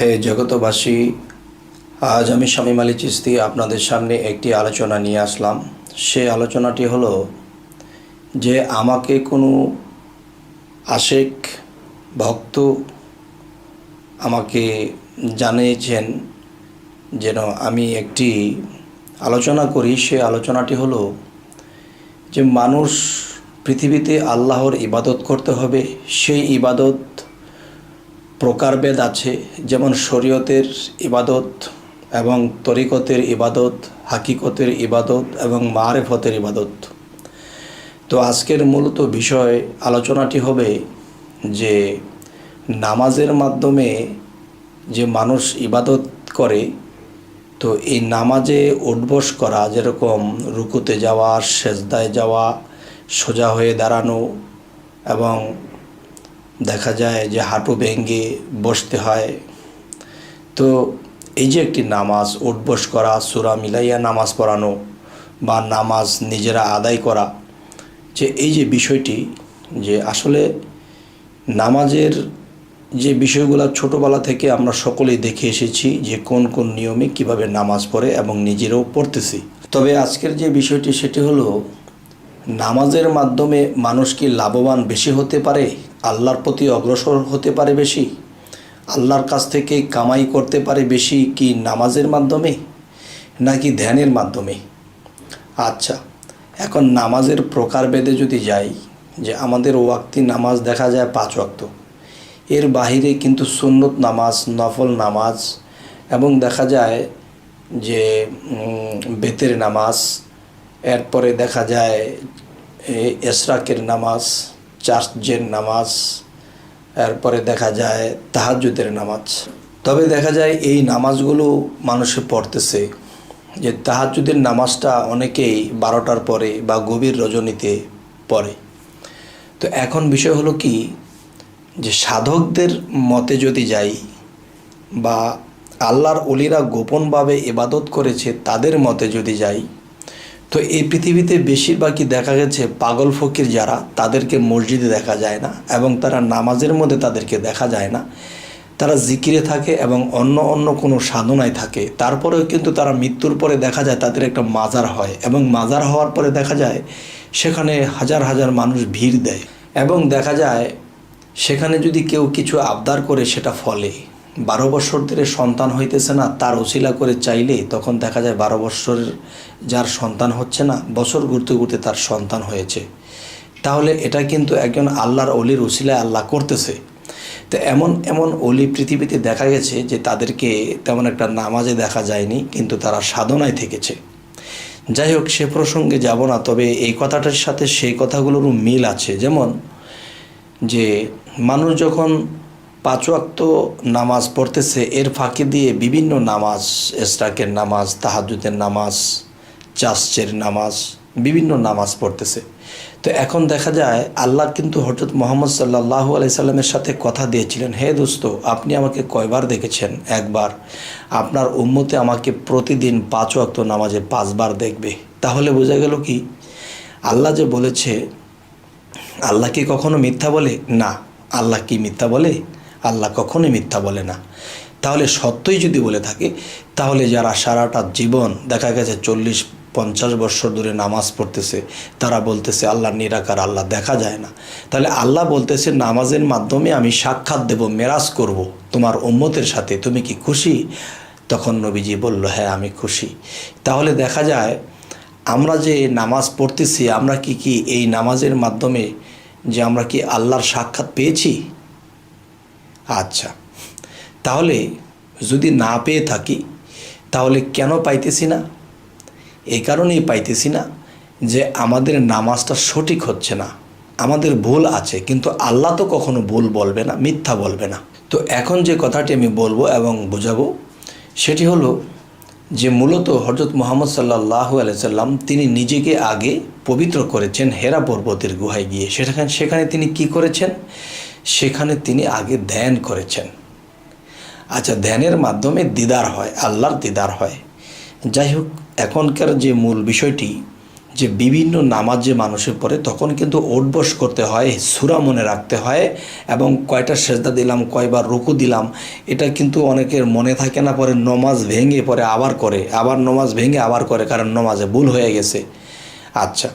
হে জগতবাসী, আজ আমি শামীম আলী চিশতি আপনাদের সামনে একটি আলোচনা নিয়ে আসলাম। সে আলোচনাটি হলো যে আমাকে কোনো আশেক ভক্ত আমাকে জানিয়েছেন যেন আমি একটি আলোচনা করি। সে আলোচনাটি হলো যে মানুষ পৃথিবীতে আল্লাহর ইবাদত করতে হবে। সেই ইবাদত প্রকারভেদ আছে, যেমন শরীয়তের ইবাদত এবং তরিকতের ইবাদত, হাকিকতের ইবাদত এবং মারেফতের ইবাদত। তো আজকের মূলত বিষয় আলোচনাটি হবে যে নামাজের মাধ্যমে যে মানুষ ইবাদত করে, তো এই নামাজে উঠবস করা, যেরকম রুকুতে যাওয়া, সেজদায় যাওয়া, সোজা হয়ে দাঁড়ানো এবং দেখা যায় যে হাঁটু ভেঙে বসতে হয়। তো এই যে একটি নামাজ, উঠবস করা, সূরা মিলাইয়া নামাজ পড়ানো বা নামাজ নিজেরা আদায় করা, যে এই যে বিষয়টি, যে আসলে নামাজের যে বিষয়গুলো ছোটোবেলা থেকে আমরা সকলেই দেখে এসেছি যে কোন কোন নিয়মে কিভাবে নামাজ পড়ে এবং নিজেরাও পড়তেছি। তবে আজকের যে বিষয়টি সেটি হলো নামাজের মাধ্যমে মানুষ কি লাভবান বেশি হতে পারে, আল্লাহর প্রতি অগ্রসর হতে পারে বেশি, আল্লাহর কাছ থেকে কামাই করতে পারে বেশি কি নামাজের মাধ্যমে নাকি ধ্যানের মাধ্যমে? আচ্ছা, এখন নামাজের প্রকারভেদে যদি যাই, যে আমাদের ওয়াক্তি নামাজ দেখা যায় 5 ওয়াক্ত, এর বাহিরে কিন্তু সুন্নত নামাজ, নফল নামাজ এবং দেখা যায় যে বেতের নামাজ, এরপরে দেখা যায় এশরাকের নামাজ, চার্চের নামাজ, এরপরে দেখা যায় তাহাজ্জুদের নামাজ। তবে দেখা যায় এই নামাজগুলো মানুষে পড়তেছে, যে তাহাজ্জুদের নামাজটা অনেকেই 12টার পরে বা গভীর রজনীতে পড়ে। তো এখন বিষয় হলো কি, যে সাধকদের মতে যদি যাই বা আল্লাহর ওলিরা গোপনভাবে ইবাদত করেছে তাদের মতে যদি যাই, তো এই পৃথিবীতে বেশিরভাগই দেখা গেছে পাগল ফকির যারা, তাদেরকে মসজিদে দেখা যায় না এবং তারা নামাজের মধ্যে তাদেরকে দেখা যায় না। তারা জিকিরে থাকে এবং অন্য কোনো সাধনায় থাকে। তারপরেও কিন্তু তারা মৃত্যুর পরে দেখা যায় তাদের একটা মাজার হয় এবং মাজার হওয়ার পরে দেখা যায় সেখানে হাজার হাজার মানুষ ভিড় দেয় এবং দেখা যায় সেখানে যদি কেউ কিছু আবদার করে সেটা ফলে। 12 বছর ধরে সন্তান হইতেছে না, তার ওসিলা করে চাইলে তখন দেখা যায় 12 বছরের যার সন্তান হচ্ছে না, বছর ঘুরতে ঘুরতে তার সন্তান হয়েছে। তাহলে এটা কিন্তু একজন আল্লাহর অলির ওসিলায় আল্লাহ করতেছে। তো এমন অলি পৃথিবীতে দেখা গেছে যে তাদেরকে তেমন একটা নামাজে দেখা যায়নি, কিন্তু তারা সাধনায় থেকেছে। যাই হোক, সে প্রসঙ্গে যাব না। তবে এই কথাটার সাথে সেই কথাগুলোরও মিল আছে। যেমন যে মানুষ যখন 5 ওয়াক্ত নামাজ পড়তেছে, এর ফাঁকি দিয়ে বিভিন্ন নামাজ, এশরাকের নামাজ, তাহাজ্জুদের নামাজ, চার্চের নামাজ, বিভিন্ন নামাজ পড়তেছে। তো এখন দেখা যায় আল্লাহ কিন্তু হযরত মুহাম্মদ সাল্লাল্লাহু আলাইহি সাল্লামের সাথে কথা দিয়েছিলেন, হে দোস্ত, আপনি আমাকে কয়বার দেখেছেন? একবার। আপনার উম্মতে আমাকে প্রতিদিন 5 ওয়াক্ত নামাজে 5 বার দেখবে। তাহলে বোঝা গেল কি, আল্লাহ যে বলেছে, আল্লাহ কি কখনো মিথ্যা বলে? না। আল্লাহ কি মিথ্যা বলে? আল্লাহ কখনোই মিথ্যা বলে না। তাহলে সত্যই যদি বলে থাকে, তাহলে যারা সারাটা জীবন দেখা গেছে 40-50 বছর ধরে নামাজ পড়তেছে, তারা বলতেছে আল্লাহ নিরাকার, আল্লাহ দেখা যায় না। তাহলে আল্লাহ বলতেছে নামাজের মাধ্যমে আমি সাক্ষাৎ দেব, মেরাজ করব তোমার উম্মতের সাথে, তুমি কি খুশি? তখন নবীজি বলল, হ্যাঁ আমি খুশি। তাহলে দেখা যায় আমরা যে নামাজ পড়তেছি, আমরা কি এই নামাজের মাধ্যমে যে আমরা কি আল্লাহর সাক্ষাৎ পেয়েছি? আচ্ছা, তাহলে যদি না পেয়ে থাকি, তাহলে কেন পাইতেছি না? এই কারণেই পাইতেছি না যে আমাদের নামাজটা সঠিক হচ্ছে না, আমাদের ভুল আছে। কিন্তু আল্লাহ তো কখনো ভুল বলবে না, মিথ্যা বলবে না। তো এখন যে কথাটি আমি বলবো এবং বোঝাবো সেটি হলো যে মূলত হযরত মুহাম্মদ সাল্লাল্লাহু আলাইহি সাল্লাম তিনি নিজেকে আগে পবিত্র করেছেন হেরা পর্বতের গুহায় গিয়ে। সেখানে তিনি কি করেছেন? সেখানে তিনি আগে ধ্যান করেছেন। আচ্ছা, ধ্যানের মাধ্যমে দিদার হয়, আল্লাহর দিদার হয়। যাই হোক, এখনকার যে মূল বিষয়টি, যে বিভিন্ন নামাজ যে মানুষের পড়ে তখন কিন্তু ওঠবস করতে হয়, সূরা মনে রাখতে হয়, এবং কয়টা সেজদা দিলাম, কয়বার রুকু দিলাম, এটা কিন্তু অনেকের মনে থাকে না, পরে নমাজ ভেঙে পরে আবার করে, আবার নমাজ ভেঙে আবার করে, কারণ নমাজে ভুল হয়ে গেছে। আচ্ছা,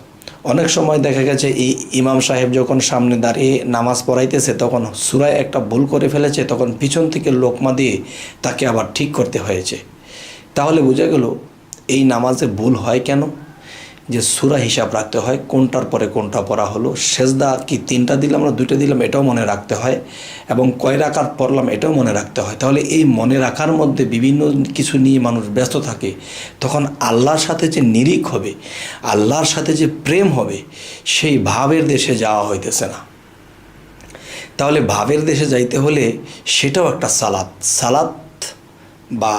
অনেক সময় দেখা গেছে এই ইমাম সাহেব যখন সামনে দাঁড়িয়ে নামাজ পড়াইতেছে তখন সূরায় একটা ভুল করে ফেলেছে, তখন পিছন থেকে লোকমা দিয়ে তাকে আবার ঠিক করতে হয়েছে। তাহলে বোঝা গেল এই নামাজে ভুল হয় কেন, যে সূরা হিসাব রাখতে হয়, কোনটার পরে কোনটা পড়া হলো, সেজদা কি 3টা দিলাম না 2টা দিলাম এটাও মনে রাখতে হয়, এবং কয় রাকাত পড়লাম এটাও মনে রাখতে হয়। তাহলে এই মনে রাখার মধ্যে বিভিন্ন কিছু নিয়ে মানুষ ব্যস্ত থাকে, তখন আল্লাহর সাথে যে নিরিখ হবে, আল্লাহর সাথে যে প্রেম হবে, সেই ভাবের দেশে যাওয়া হইতেছে না। তাহলে ভাবের দেশে যাইতে হলে সেটাও একটা সালাত। সালাত বা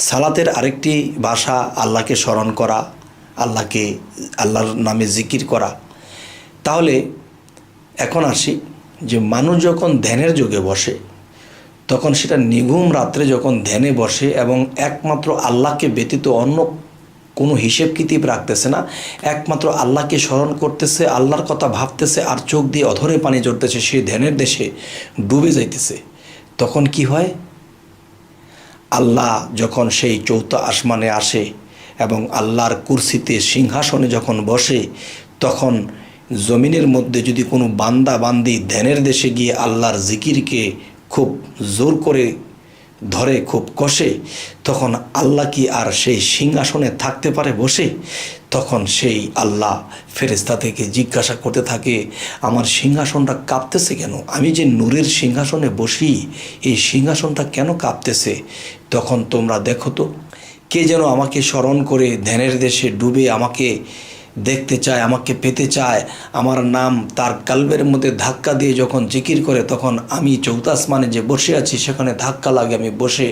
সালাতের আরেকটি ভাষা আল্লাহকে স্মরণ করা, আল্লাহর নামে জিকির করা। তাহলে এখন আসি যে মানুষ যখন ধ্যানের যুগে বসে তখন সেটা নিঘুম রাত্রে যখন ধ্যানে বসে এবং একমাত্র আল্লাহকে ব্যতীত অন্য কোনো হিসেব কিতাব রাখতেছে না, একমাত্র আল্লাহকে স্মরণ করতেছে, আল্লাহর কথা ভাবতেছে, আর চোখ দিয়ে অধরে পানি ঝরতেছে, সেই ধ্যানের দেশে ডুবে যাইতেছে, তখন কি হয়? আল্লাহ যখন সেই চৌথা আসমানে আসে এবং আল্লাহর কুরসিতে সিংহাসনে যখন বসে, তখন জমিনের মধ্যে যদি কোনো বান্দা বান্দি ধ্যানের দেশে গিয়ে আল্লাহর জিকিরকে খুব জোর করে ধরে, খুব কষে, তখন আল্লাহ কি আর সেই সিংহাসনে থাকতে পারে বসে? তখন সেই আল্লাহ ফেরেশতা থেকে জিজ্ঞাসা করতে থাকে, আমার সিংহাসনটা কাঁপতেছে কেন? আমি যে নূরের সিংহাসনে বসি, এই সিংহাসনটা কেন কাঁপতেছে? তখন তোমরা দেখো তো, কে যেন আমাকে স্মরণ করে ধ্যানের দেশে ডুবে আমাকে দেখতে চায়, আমাকে পেতে চায়, আমার নাম তার কালবের মধ্যে ধাক্কা দিয়ে যখন জিকির করে, তখন আমি চৌথা আসমানে যে বসে আছি সেখানে ধাক্কা লাগে, আমি বসে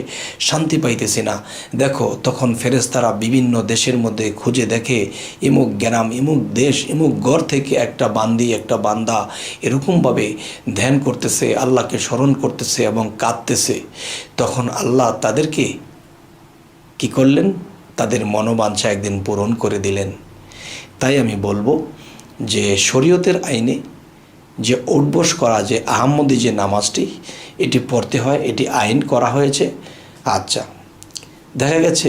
শান্তি পাইতেছি না। দেখো, তখন ফেরেশতারা বিভিন্ন দেশের মধ্যে খুঁজে দেখে, ইমুক গ্রাম, ইমুক দেশ, ইমুক ঘর থেকে একটা বান্দি, একটা বান্দা এরকমভাবে ধ্যান করতেছে, আল্লাহকে স্মরণ করতেছে এবং কাঁদতেছে। তখন আল্লাহ তাদেরকে কি করলেন? তাদের মনোবাঞ্ছা একদিন পূরণ করে দিলেন। তাই আমি বলবো যে শরীয়তের আইনে যে উঠবস করা, যে আহাম্মদি যে নামাজটি, এটি পড়তে হয়, এটি আইন করা হয়েছে। আচ্ছা, দেখা গেছে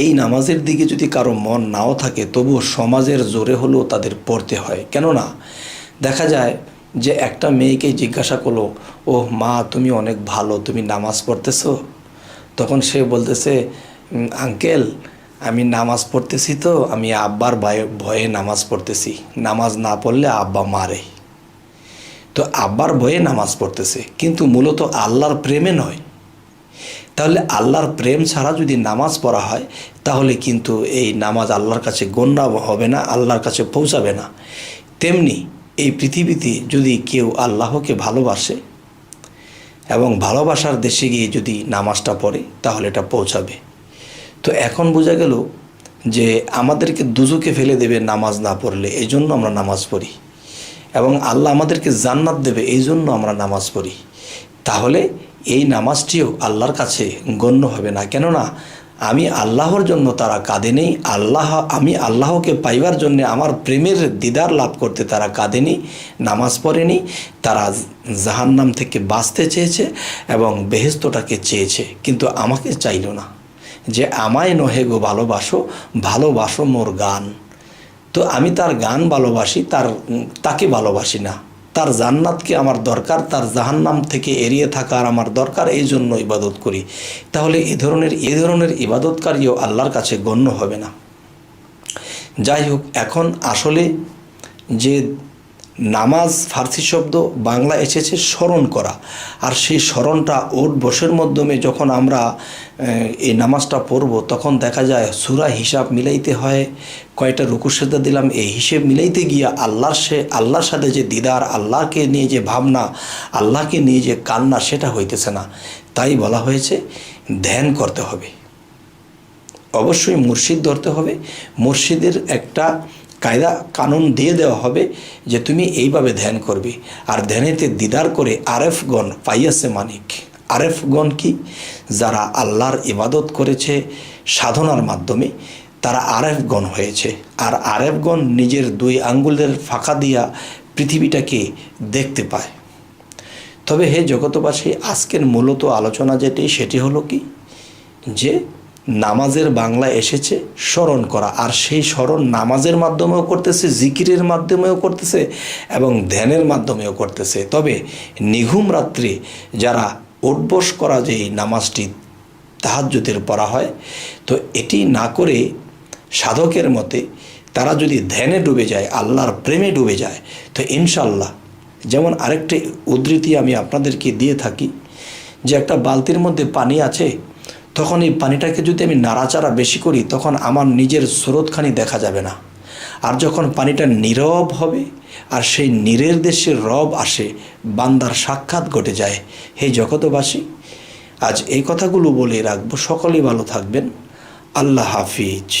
এই নামাজের দিকে যদি কারো মন নাও থাকে, তবুও সমাজের জোরে হলেও তাদের পড়তে হয়। কেননা দেখা যায় যে একটা মেয়েকে জিজ্ঞাসা করলো, ও মা, তুমি অনেক ভালো, তুমি নামাজ পড়তেছো? তখন সে বলতেছে, আঙ্কেল, আমি নামাজ পড়তেছি তো, আমি আব্বার ভয়ে নামাজ পড়তেছি, নামাজ না পড়লে আব্বা মারে। তো আব্বার ভয়ে নামাজ পড়তেছে, কিন্তু মূলত আল্লাহর প্রেমে নয়। তাহলে আল্লাহর প্রেম ছাড়া যদি নামাজ পড়া হয়, তাহলে কিন্তু এই নামাজ আল্লাহর কাছে গণ্য হবে না, আল্লাহর কাছে পৌঁছাবে না। তেমনি এই পৃথিবীতে যদি কেউ আল্লাহকে ভালোবাসে এবং ভালোবাসার দেশে গিয়ে যদি নামাজটা পড়ে, তাহলে এটা পৌঁছাবে। তো এখন বোঝা গেল যে আমাদেরকে দুজকে ফেলে দেবে নামাজ না পড়লে, এই জন্য আমরা নামাজ পড়ি, এবং আল্লাহ আমাদেরকে জান্নাত দেবে, এই জন্য আমরা নামাজ পড়ি। তাহলে এই নামাজটিও আল্লাহর কাছে গণ্য হবে না। কেননা আমি আল্লাহর জন্য তারা কাঁদেনি, আমি আল্লাহকে পাইবার জন্য, আমার প্রেমের দিদার লাভ করতে তারা কাঁদেনি, নামাজ পড়েনি। তারা জাহান্নাম থেকে বাঁচতে চেয়েছে এবং বেহেশতটাকে চেয়েছে, কিন্তু আমাকে চাইল না, যে আমায় নহে গো ভালোবাসো, ভালোবাসো মোর গান। তো আমি তার গান ভালোবাসি, তাকে ভালোবাসি না। তার জান্নাতকে আমার দরকার, তার জাহান্নাম থেকে এড়িয়ে থাকার আমার দরকার, এই জন্য ইবাদত করি। তাহলে এ ধরনের ইবাদতকারীও আল্লাহর কাছে গণ্য হবে না। যাই হোক, এখন আসলে যে নামাজ ফার্সি শব্দ, বাংলা এসেছে স্মরণ করা, আর সেই স্মরণটা ওঠ বসের মাধ্যমে যখন আমরা এই নামাজটা পড়ব, তখন দেখা যায় সূরা হিসাব মিলাইতে হয়, কয়টা রুকু সেজদা দিলাম, এই হিসেব মিলাইতে গিয়ে আল্লাহর সাথে যে দিদার, আল্লাহকে নিয়ে যে ভাবনা, আল্লাহকে নিয়ে যে কান্না, সেটা হইতেছে না। তাই বলা হয়েছে ধ্যান করতে হবে, অবশ্যই মুর্শিদ ধরতে হবে, মুর্শিদের একটা কায়দা কানুন দিয়ে দেওয়া হবে যে তুমি এইভাবে ধ্যান করবে। আর ধ্যানেতে দিদার করে আরেফগণ পাইয়াছে মানিক। আরেফগণ কি? যারা আল্লাহর ইবাদত করেছে সাধনার মাধ্যমে, তারা আরেফগণ হয়েছে। আর আরেফগণ নিজের 2 আঙ্গুলের ফাঁকা দিয়া পৃথিবীটাকে দেখতে পায়। তবে হে জগতবাসী, আজকের মূলত আলোচনা সেটি হলো কি, যে নামাজের বাংলা এসেছে স্মরণ করা, আর সেই স্মরণ নামাজের মাধ্যমেও করতেছে, জিকিরের মাধ্যমেও করতেছে এবং ধ্যানের মাধ্যমেও করতেছে। তবে নিঘুম রাত্রে যারা উঠবস করা যে এই নামাজটি তাহাজ্জুদের পড়া হয়, তো এটি না করে সাধকের মতে তারা যদি ধ্যানে ডুবে যায়, আল্লাহর প্রেমে ডুবে যায়, তো ইনশাল্লাহ, যেমন আরেকটি উদ্ধৃতি আমি আপনাদেরকে দিয়ে থাকি, যে একটা বালতির মধ্যে পানি আছে, তখন এই পানিটাকে যদি আমি নাড়াচাড়া বেশি করি, তখন আমার নিজের স্রোতখানি দেখা যাবে না। আর যখন পানিটা নীরব হবে আর সেই নীরের দেশে রব আসে, বান্দার সাক্ষাৎ ঘটে যায়। হে জগতবাসী, আজ এই কথাগুলো বলে রাখবো। সকলেই ভালো থাকবেন। আল্লাহ হাফিজ।